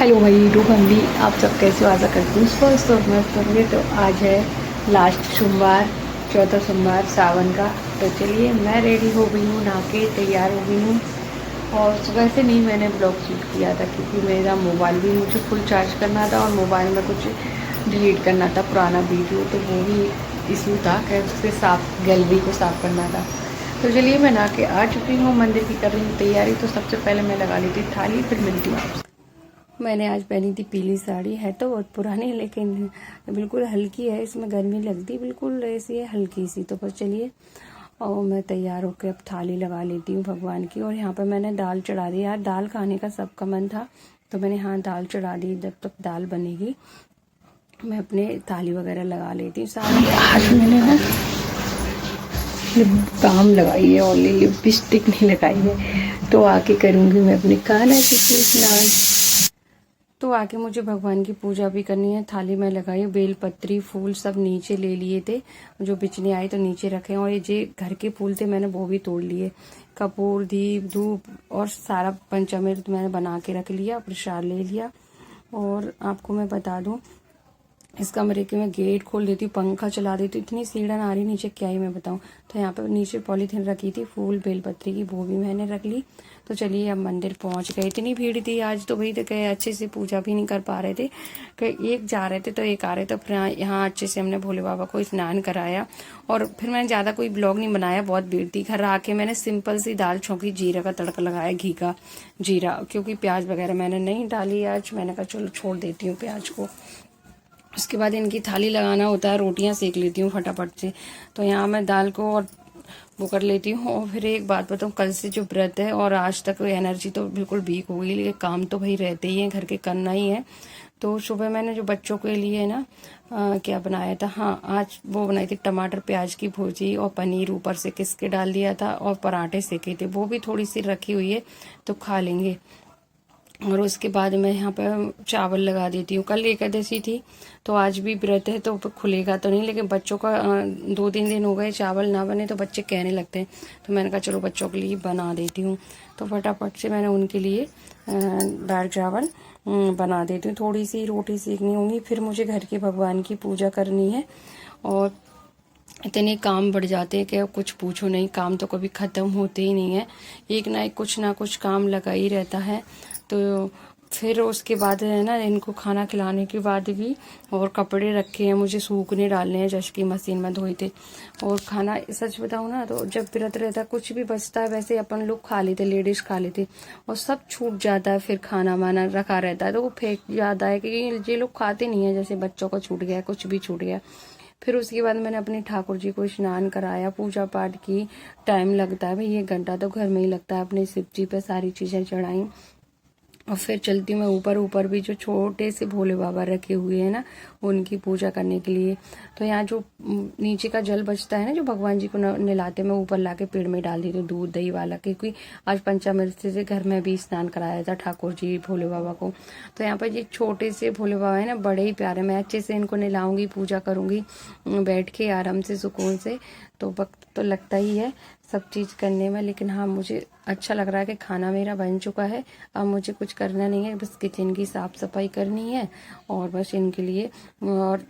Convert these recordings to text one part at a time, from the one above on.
Hello भाई to family, आप सब कैसे हो? आशा करती हूँ स्वस्थ और मस्त होंगे। तो आज है लास्ट सोमवार, चौथा सोमवार सावन का। तो चलिए, मैं रेडी हो गई हूँ, नहा के तैयार हो गई हूँ। और सुबह से नहीं मैंने ब्लॉग शूट किया था क्योंकि मेरा मोबाइल भी मुझे फुल चार्ज करना था और मोबाइल में कुछ डिलीट करना था पुराना वीडियो, तो वो भी इशू था कि उससे साफ गैलरी को साफ़ करना था। तो चलिए, मैं नहा के आ चुकी हूँ, मंदिर की कर रही हूँ तैयारी। तो सबसे पहले मैं लगा ली थी थाली, फिर मिलती हूँ आपसे। मैंने आज पहनी थी पीली साड़ी, है तो बहुत पुरानी लेकिन बिल्कुल हल्की है, इसमें गर्मी लगती बिल्कुल ऐसी है हल्की सी। तो बस चलिए, और मैं तैयार होकर अब थाली लगा लेती हूँ भगवान की। और यहाँ पर मैंने दाल चढ़ा दी। यार दाल खाने का सबका मन था तो मैंने हाँ दाल चढ़ा दी। जब तक दाल बनेगी मैं अपने थाली वगैरह लगा लेती हूँ। सारी आज मैंने ना लिप बाम लगाई है, ओनली लिपस्टिक नहीं लगाई है। तो आके करूँगी मैं अपने कान्हा जी को स्नान। तो आके मुझे भगवान की पूजा भी करनी है। थाली में लगाई, बेलपत्री फूल सब नीचे ले लिए थे, जो बिचने आए तो नीचे रखे। और ये जे घर के फूल थे मैंने वो भी तोड़ लिए। कपूर, दीप, धूप और सारा पंचामृत मैंने बना के रख लिया, प्रसाद ले लिया। और आपको मैं बता दूं, इस कमरे के मैं गेट खोल देती हूँ, पंखा चला देती हूँ, इतनी सीढ़न आ रही नीचे क्या ही मैं बताऊँ। तो यहाँ पे नीचे पॉलीथीन रखी थी फूल बेलपत्री की, वो भी मैंने रख ली। तो चलिए अब मंदिर पहुंच गए। इतनी भीड़ थी आज तो भाई, तो कहे अच्छे से पूजा भी नहीं कर पा रहे थे। कहीं एक जा रहे थे तो एक आ रहे थे। फिर यहाँ अच्छे से हमने भोले बाबा को स्नान कराया। और फिर मैंने ज़्यादा कोई ब्लॉग नहीं बनाया, बहुत भीड़ थी। घर आके मैंने सिंपल सी दाल छौंकी, जीरा का तड़का लगाया, घी का जीरा, क्योंकि प्याज वगैरह मैंने नहीं डाली आज। मैंने कहा चलो छोड़ देती हूँ प्याज को। उसके बाद इनकी थाली लगाना होता है, रोटियां सेक लेती हूँ फटाफट से। तो यहाँ मैं दाल को और वो कर लेती हूँ। और फिर एक बात बताऊँ, कल से जो व्रत है और आज तक एनर्जी तो बिल्कुल वीक हो गई, लेकिन काम तो भाई रहते ही है, घर के करना ही है। तो सुबह मैंने जो बच्चों के लिए ना क्या बनाया था, हाँ आज वो बनाई थी टमाटर प्याज की भुर्जी और पनीर ऊपर से किस के डाल दिया था, और पराठे सेके थे, वो भी थोड़ी सी रखी हुई है तो खा लेंगे। और उसके बाद मैं यहाँ पर चावल लगा देती हूँ। कल एकादशी थी तो आज भी व्रत है तो खुलेगा तो नहीं, लेकिन बच्चों का 2-3 दिन हो गए चावल ना बने तो बच्चे कहने लगते हैं। तो मैंने कहा चलो बच्चों के लिए बना देती हूँ। तो फटाफट से मैंने उनके लिए दाल चावल बना देती हूँ। थोड़ी सी रोटी सेकनी होंगी, फिर मुझे घर के भगवान की पूजा करनी है। और इतने काम बढ़ जाते हैं कि कुछ पूछो नहीं, काम तो कभी ख़त्म होते ही नहीं है। एक ना कुछ काम लगा ही रहता है। तो फिर उसके बाद है ना, इनको खाना खिलाने के बाद भी और कपड़े रखे हैं मुझे सूखने डालने हैं, जश की मशीन में धोए थे। और खाना सच बताऊँ ना, तो जब व्रत रहता कुछ भी बचता है, वैसे अपन लोग खा लेते, लेडीज खा लेते, और सब छूट जाता है। फिर खाना वाना रखा रहता है तो वो फेंक जाता है, क्योंकि ये लोग खाते नहीं है। जैसे बच्चों का छूट गया, कुछ भी छूट गया। फिर उसके बाद मैंने अपने ठाकुर जी को स्नान कराया, पूजा पाठ की। टाइम लगता है भाई, 1 घंटा तो घर में ही लगता है। अपने शिव जी पे सारी चीजें चढ़ाई और फिर चलती हूँ मैं ऊपर। ऊपर भी जो छोटे से भोले बाबा रखे हुए हैं ना, उनकी पूजा करने के लिए। तो यहाँ जो नीचे का जल बचता है ना, जो भगवान जी को नहलाते, मैं ऊपर लाके पेड़ में डाल देती हूँ, दूध दही वाला, क्योंकि आज पंचामृत से घर में भी स्नान कराया था ठाकुर जी भोले बाबा को। तो यहाँ पर ये छोटे से भोले बाबा है ना, बड़े ही प्यारे। मैं अच्छे से इनको नहलाऊंगी, पूजा करूंगी बैठ के आराम से, सुकून से। तो वक्त तो लगता ही है सब चीज़ करने में, लेकिन हाँ मुझे अच्छा लग रहा है कि खाना मेरा बन चुका है। अब मुझे कुछ करना नहीं है, बस किचन की साफ सफाई करनी है और बस इनके लिए। और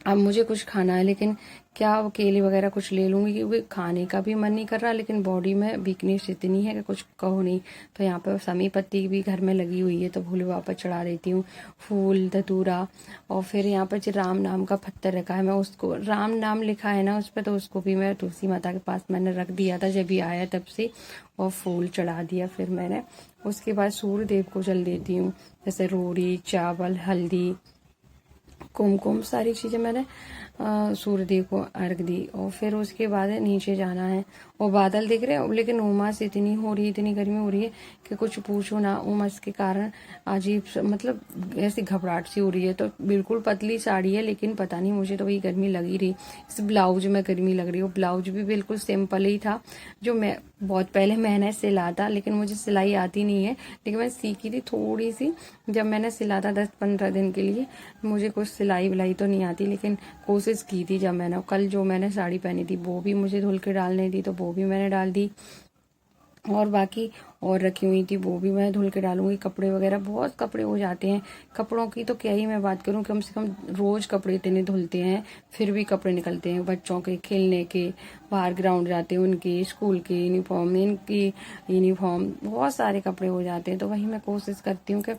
अब मुझे कुछ खाना है, लेकिन क्या वो केले वगैरह कुछ ले लूंगी, क्योंकि खाने का भी मन नहीं कर रहा, लेकिन बॉडी में वीकनेस इतनी है कि कुछ कहो नहीं। तो यहाँ पर समी पत्ती भी घर में लगी हुई है, तो भोले बाबा चढ़ा देती हूँ, फूल धतूरा। और फिर यहाँ पर जो राम नाम का पत्थर रखा है, मैं उसको, राम नाम लिखा है ना उस पर, तो उसको भी मैं तुलसी माता के पास मैंने रख दिया था जब भी आया तब से, और फूल चढ़ा दिया। फिर मैंने उसके बाद सूर्य देव को जल देती हूँ, जैसे रोड़ी, चावल, हल्दी, कुमकुम, सारी चीज़ें मैंने सूर्यदेव को अर्घ दी। और फिर उसके बाद नीचे जाना है। और बादल दिख रहे हैं, लेकिन उमस इतनी हो रही है, इतनी गर्मी हो रही है कि कुछ पूछो ना। उमस के कारण अजीब मतलब ऐसी घबराहट सी हो रही है। तो बिल्कुल पतली साड़ी है, लेकिन पता नहीं मुझे तो वही गर्मी लग ही रही। इस ब्लाउज में गर्मी लग रही है। वो ब्लाउज भी बिल्कुल सिंपल ही था, जो मैं बहुत पहले मैंने सिला था, लेकिन मुझे सिलाई आती नहीं है। लेकिन मैं सीखी थी थोड़ी सी जब मैंने सिला था 10-15 दिन के लिए। मुझे कुछ सिलाई विलाई तो नहीं आती, लेकिन कोशिश की थी। जब मैंने कल जो मैंने साड़ी पहनी थी वो भी मुझे धुल के डालने दी, तो वो भी मैंने डाल दी। और बाकी और रखी हुई थी वो भी मैं धुल के डालूंगी। कपड़े वगैरह बहुत कपड़े हो जाते हैं, कपड़ों की तो क्या ही मैं बात करूं, कम से कम रोज कपड़े इतने धुलते हैं, फिर भी कपड़े निकलते हैं। बच्चों के खेलने के, बाहर ग्राउंड जाते हैं उनके, स्कूल के यूनिफॉर्म, इनकी यूनिफॉर्म, बहुत सारे कपड़े हो जाते हैं। तो वही मैं कोशिश करती हूँ कि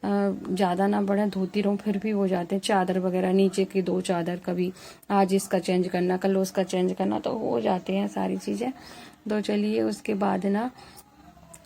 ज़्यादा ना बढ़े, धोती रहूँ, फिर भी हो जाते हैं। चादर वगैरह, नीचे की 2 चादर, कभी आज इसका चेंज करना, कल उसका चेंज करना, तो हो जाते हैं सारी चीज़ें। तो चलिए उसके बाद ना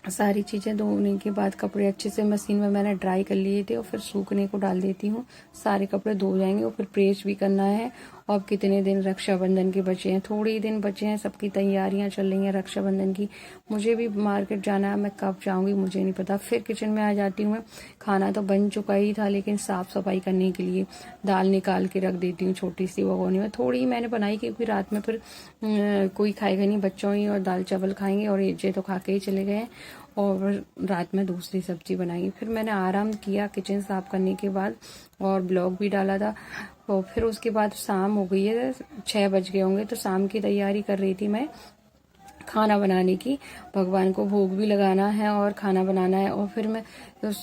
सारी चीज़ें धोने के बाद कपड़े अच्छे से मशीन में मैंने ड्राई कर लिए थे और फिर सूखने को डाल देती हूँ। सारे कपड़े धो जाएंगे और फिर प्रेस भी करना है। और कितने दिन रक्षाबंधन के बचे हैं, थोड़े ही दिन बचे हैं, सबकी तैयारियां चल रही हैं रक्षाबंधन की। मुझे भी मार्केट जाना है, मैं कब जाऊंगी मुझे नहीं पता। फिर किचन में आ जाती हूँ मैं। खाना तो बन चुका ही था, लेकिन साफ सफाई करने के लिए दाल निकाल के रख देती हूँ छोटी सी भगोनी में। थोड़ी ही मैंने बनाई क्योंकि रात में फिर कोई खाएगा नहीं, बच्चों ही और दाल चावल खाएंगे और ये तो खा के ही चले गए। और रात में दूसरी सब्जी बनाई। फिर मैंने आराम किया किचन साफ करने के बाद और ब्लॉग भी डाला था। और फिर उसके बाद शाम हो गई है, 6 बज गए होंगे, तो शाम की तैयारी कर रही थी मैं खाना बनाने की। भगवान को भोग भी लगाना है और खाना बनाना है। और फिर मैं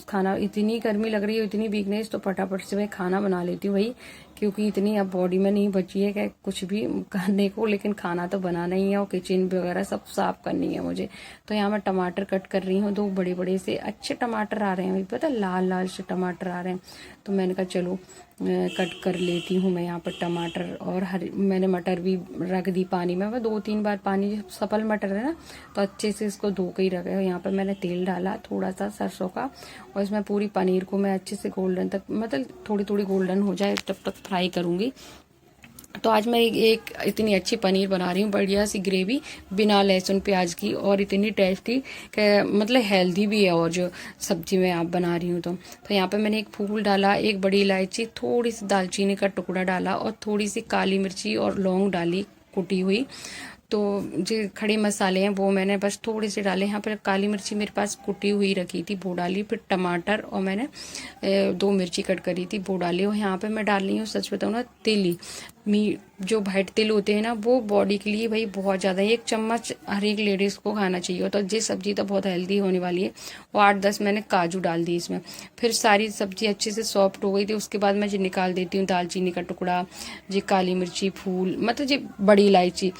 खाना, इतनी गर्मी लग रही है, इतनी वीकनेस, तो फटाफट से मैं खाना बना लेती हूँ भाई, क्योंकि इतनी अब बॉडी में नहीं बची है कि कुछ भी करने को, लेकिन खाना तो बनाना ही है और किचन वगैरह सब साफ करनी है मुझे। तो यहाँ मैं टमाटर कट कर रही हूँ, 2 बड़े बड़े से अच्छे टमाटर आ रहे हैं भाई, पता लाल लाल से टमाटर आ रहे हैं। तो मैंने कहा चलो कट कर लेती हूँ मैं यहाँ पर टमाटर। और मैंने मटर भी रख दी पानी में, मैं 2-3 बार पानी, सफल मटर है ना, तो अच्छे से इसको धो के ही रखे। यहाँ पर मैंने तेल डाला थोड़ा सा सरसों का, और इसमें पूरी पनीर को मैं अच्छे से गोल्डन तक, मतलब थोड़ी थोड़ी गोल्डन हो जाए तब तक फ्राई करूंगी। तो आज मैं एक इतनी अच्छी पनीर बना रही हूँ, बढ़िया सी ग्रेवी, बिना लहसुन प्याज की, और इतनी टेस्टी, मतलब हेल्दी भी है। और जो सब्जी में आप बना रही हूँ तो यहाँ पे मैंने एक फूल डाला, एक बड़ी इलायची, थोड़ी सी दालचीनी का टुकड़ा डाला और थोड़ी सी काली मिर्ची और लौंग डाली कुटी हुई। तो जो खड़े मसाले हैं वो मैंने बस थोड़े से डाले। यहाँ पर काली मिर्ची मेरे पास कुटी हुई रखी थी, वो डाली। फिर टमाटर, और मैंने 2 मिर्ची कट करी थी, वो डाली। और यहाँ पे मैं डाल रही हूँ, सच बताऊँ ना, तिल। जो वाइट तिल होते हैं ना, वो बॉडी के लिए भाई बहुत ज़्यादा, 1 चम्मच हर एक लेडीज़ को खाना चाहिए। तो ये सब्जी तो बहुत हेल्दी होने वाली है। और 8-10 मैंने काजू डाल दी इसमें। फिर सारी सब्जी अच्छे से सॉफ्ट हो गई थी। उसके बाद मैं जी निकाल देती हूँ दालचीनी का टुकड़ा, जी काली मिर्ची, फूल, मतलब जी बड़ी इलायची,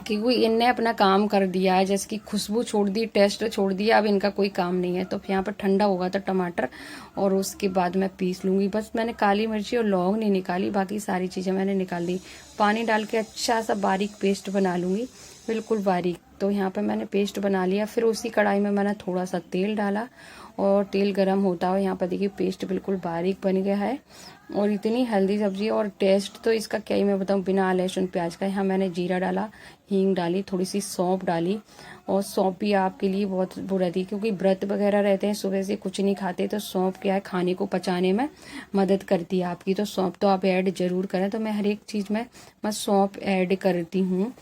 क्योंकि इनने अपना काम कर दिया है, जैसे कि खुशबू छोड़ दी, टेस्ट छोड़ दिया, अब इनका कोई काम नहीं है। तो यहाँ पर ठंडा होगा तो टमाटर, और उसके बाद मैं पीस लूंगी। बस मैंने काली मिर्ची और लौंग नहीं निकाली, बाकी सारी चीज़ें मैंने निकाल दी। पानी डाल के अच्छा सा बारीक पेस्ट बना लूंगी, बिल्कुल बारीक। तो यहाँ पर मैंने पेस्ट बना लिया। फिर उसी कढ़ाई में मैंने थोड़ा सा तेल डाला, और तेल गर्म होता है। यहाँ पर देखिए पेस्ट बिल्कुल बारीक बन गया है। और इतनी हेल्दी सब्जी है, और टेस्ट तो इसका क्या ही मैं बताऊँ, बिना लहसुन प्याज का। यहाँ मैंने जीरा डाला, हींग डाली, थोड़ी सी सौंफ डाली। और सौंफ भी आपके लिए बहुत वो रहती है, क्योंकि व्रत वगैरह रहते हैं, सुबह से कुछ नहीं खाते, तो सौंफ क्या है, खाने को पचाने में मदद करती है आपकी। तो सौंफ तो आप ऐड जरूर करें। तो मैं हर एक चीज़ में मैं सौंफ ऐड करती हूँ।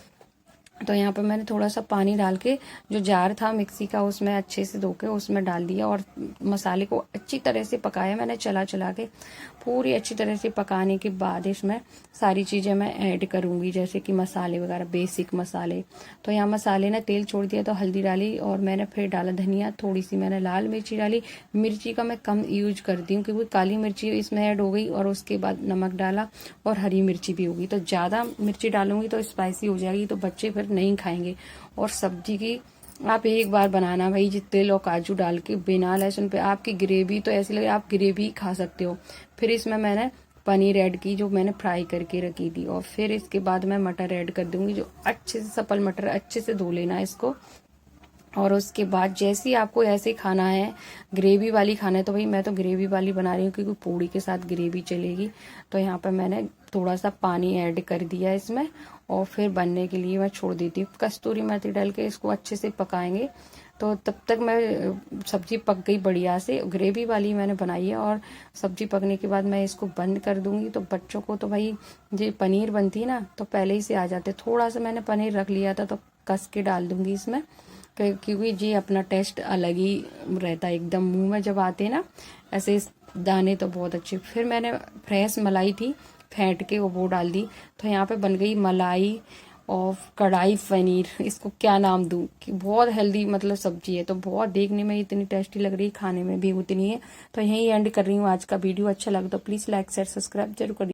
तो यहाँ पर मैंने थोड़ा सा पानी डाल के, जो जार था मिक्सी का, उसमें अच्छे से धो के उसमें डाल दिया, और मसाले को अच्छी तरह से पकाया मैंने, चला चला के पूरी अच्छी तरह से पकाने के बाद इसमें सारी चीज़ें मैं ऐड करूँगी, जैसे कि मसाले वगैरह, बेसिक मसाले। तो यहाँ मसाले ने तेल छोड़ दिया, तो हल्दी डाली, और मैंने फिर डाला धनिया, थोड़ी सी मैंने लाल मिर्ची डाली। मिर्ची का मैं कम यूज करती हूँ, क्योंकि काली मिर्ची इसमें ऐड हो गई, और उसके बाद नमक डाला, और हरी मिर्ची भी होगी। तो ज़्यादा मिर्ची डालूंगी तो स्पाइसी हो जाएगी, तो बच्चे फिर नहीं खाएंगे। और सब्जी की आप एक बार बनाना भाई, जी तिल और काजू डाल के बिना लहसुन पे, आपकी ग्रेवी तो ऐसी लगे आप ग्रेवी खा सकते हो। फिर इसमें मैंने पनीर ऐड की, जो मैंने फ्राई करके रखी थी। और फिर इसके बाद मैं मटर ऐड कर दूंगी, जो अच्छे से सफल मटर, अच्छे से धो लेना इसको। और उसके बाद जैसे ही आपको ऐसे खाना है, ग्रेवी वाली खाना है, तो भाई मैं तो ग्रेवी वाली बना रही हूँ, क्योंकि पूड़ी के साथ ग्रेवी चलेगी। तो यहाँ पर मैंने थोड़ा सा पानी ऐड कर दिया इसमें, और फिर बनने के लिए मैं छोड़ देती हूँ। कस्तूरी मेथी डाल के इसको अच्छे से पकाएंगे। तो तब तक मैं, सब्जी पक गई बढ़िया से, ग्रेवी वाली मैंने बनाई है। और सब्जी पकने के बाद मैं इसको बंद कर दूंगी। तो बच्चों को तो भाई जो पनीर बनती है ना, तो पहले ही से आ जाते। थोड़ा सा मैंने पनीर रख लिया था, तो कस के डाल दूंगी इसमें, क्योंकि जी अपना टेस्ट अलग ही रहता है, एकदम मुंह में जब आते हैं ना ऐसे दाने, तो बहुत अच्छे। फिर मैंने फ्रेश मलाई थी, फेंट के वो डाल दी। तो यहाँ पे बन गई मलाई ऑफ कढ़ाई पनीर, इसको क्या नाम दूं, कि बहुत हेल्दी मतलब सब्जी है, तो बहुत देखने में इतनी टेस्टी लग रही है, खाने में भी उतनी है। तो यहीं एंड कर रही हूँ आज का वीडियो। अच्छा लगा तो प्लीज़ लाइक शेयर सब्सक्राइब जरूर करिए।